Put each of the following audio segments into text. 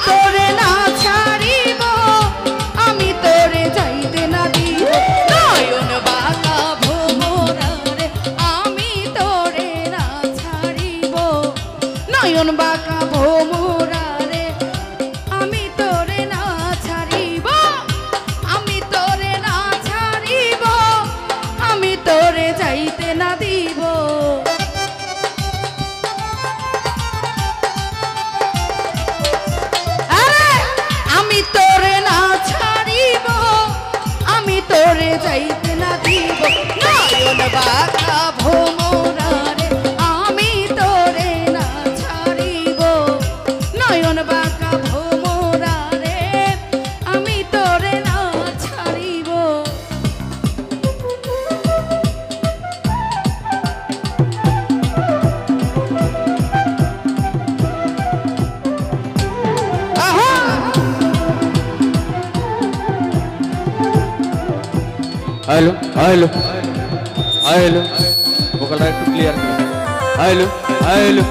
তোরে না ছাড়িব আমি তোরে যাইতে না দিব নয়ন বাঁকা ভোমরারে আমি তোরে না ছাড়িব নয়ন বাঁকা ভোমরারে আমি তোরে না ছাড়িব আমি তোরে না ছাড়িব আমি তোরে যাইতে না দিব আমি তোরে না ছাড়িব আমি তোরে যাইতে না দিব নয়ন বাঁকা ভোমরারে আমি তোরে না ছাড়িব নয়ন বাঁকা ভোমরারে আমি তোরে না ছাড়িব हेलो हेलो हेलो वोकल একটু ক্লিয়ার हेलो हेलो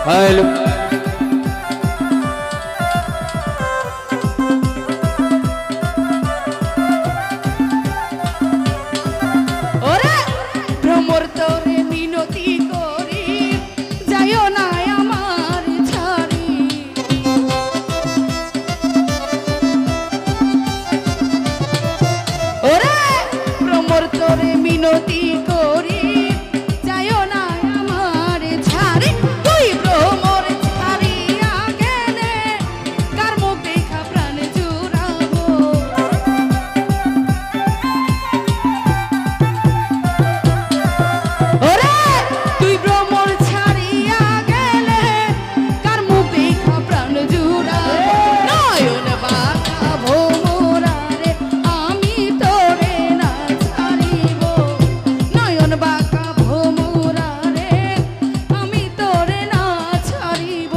हेलो ওরে ভ্রমর তোরে মিনতি করি যাইও না আমার ছাড়ি ওরে ভ্রমর তোরে মিনতি করি যাইও না আমার ছাড়ি তুই ভ্রমর ছাড়িয়া গেলে কার মুখ দেখা প্রাণ জুড়াবো ওরে তুই ভ্রমর ছাড়িয়া গেলে কার মুখ দেখা প্রাণ জুড়াবো নয়ন বাঁকা ভোমরারে আমি তোরে না ছাড়িব নয়ন বাঁকা ভোমরারে আমি তোরে না ছাড়িব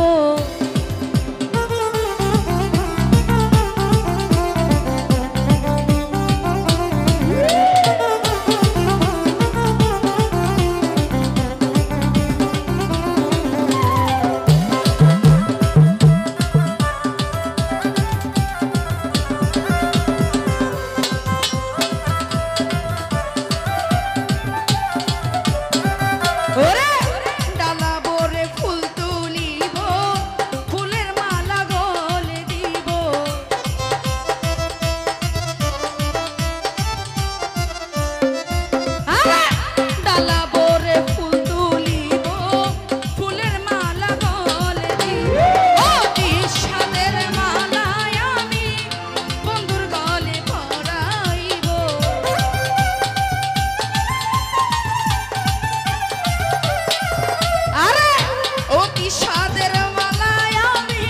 ওরে ডালা ভরে ফুল তুলিব ফুলের মালা গলে দিব ডালা ভরে ফুল তুলিব ফুলের মালা গলে দিব অতি সাদের মালায় আমি বন্ধুর গলে পরাইব আরে ও কি সাদের মালায় আমি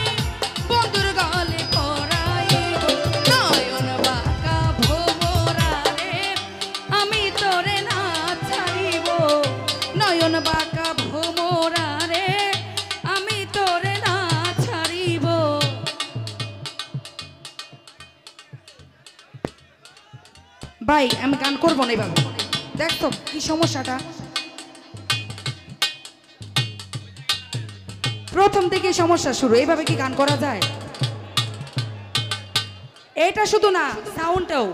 বন্ধুর গলে পরাইব নয়ন বাঁকা ভোমরারে আমি তোরে না ছাড়িব নয়ন বাঁকা ভোমরারে আমি তোরে না ছাড়িব ভাই আমি গান করবো না এভাবে দেখ তো কি সমস্যাটা প্রথম থেকে সমস্যা শুরু এইভাবে কি গান করা যায় এটা শুধু না সাউন্ডটাও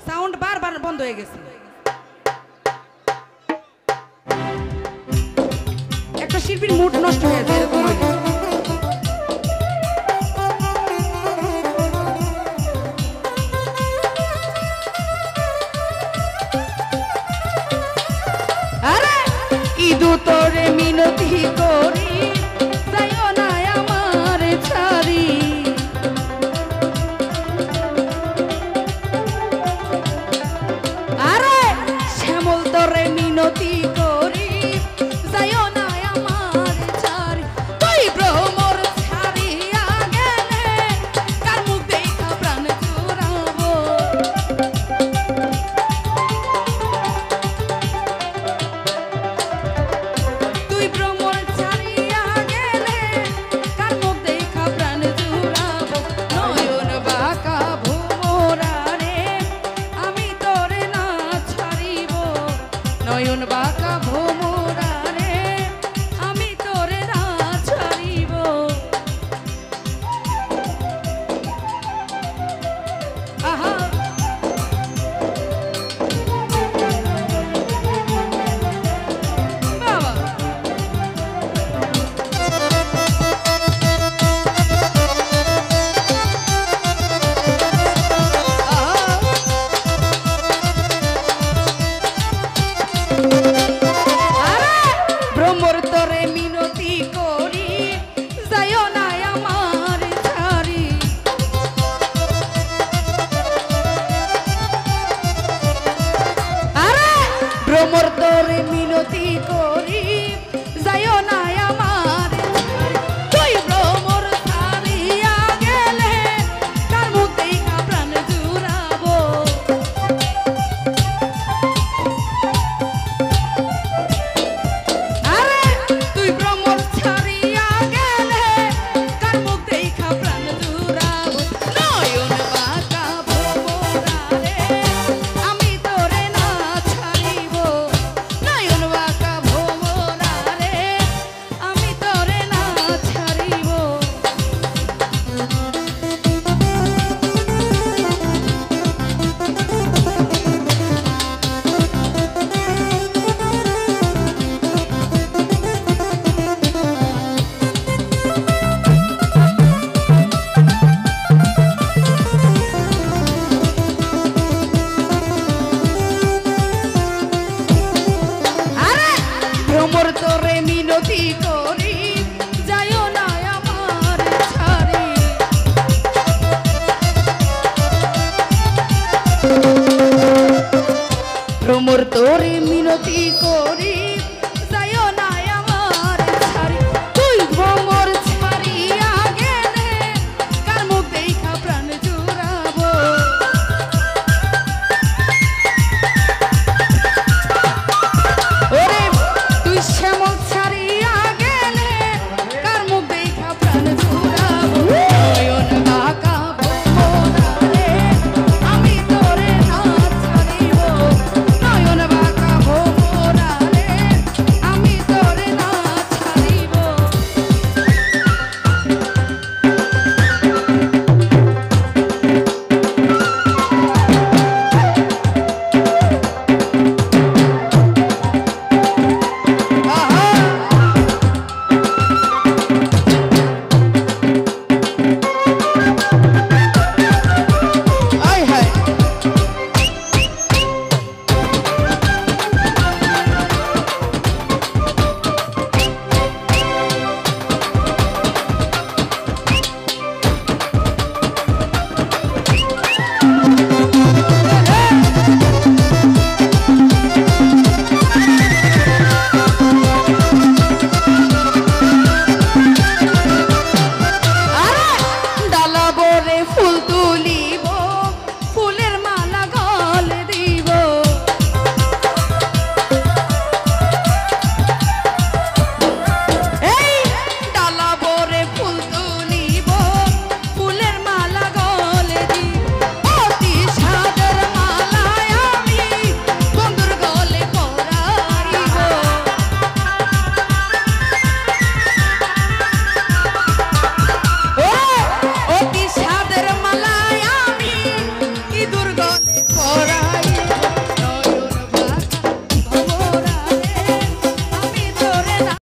সাউন্ড বারবার বন্ধ হয়ে গেছে একটা শিল্পীর মুড নষ্ট হয়ে যায়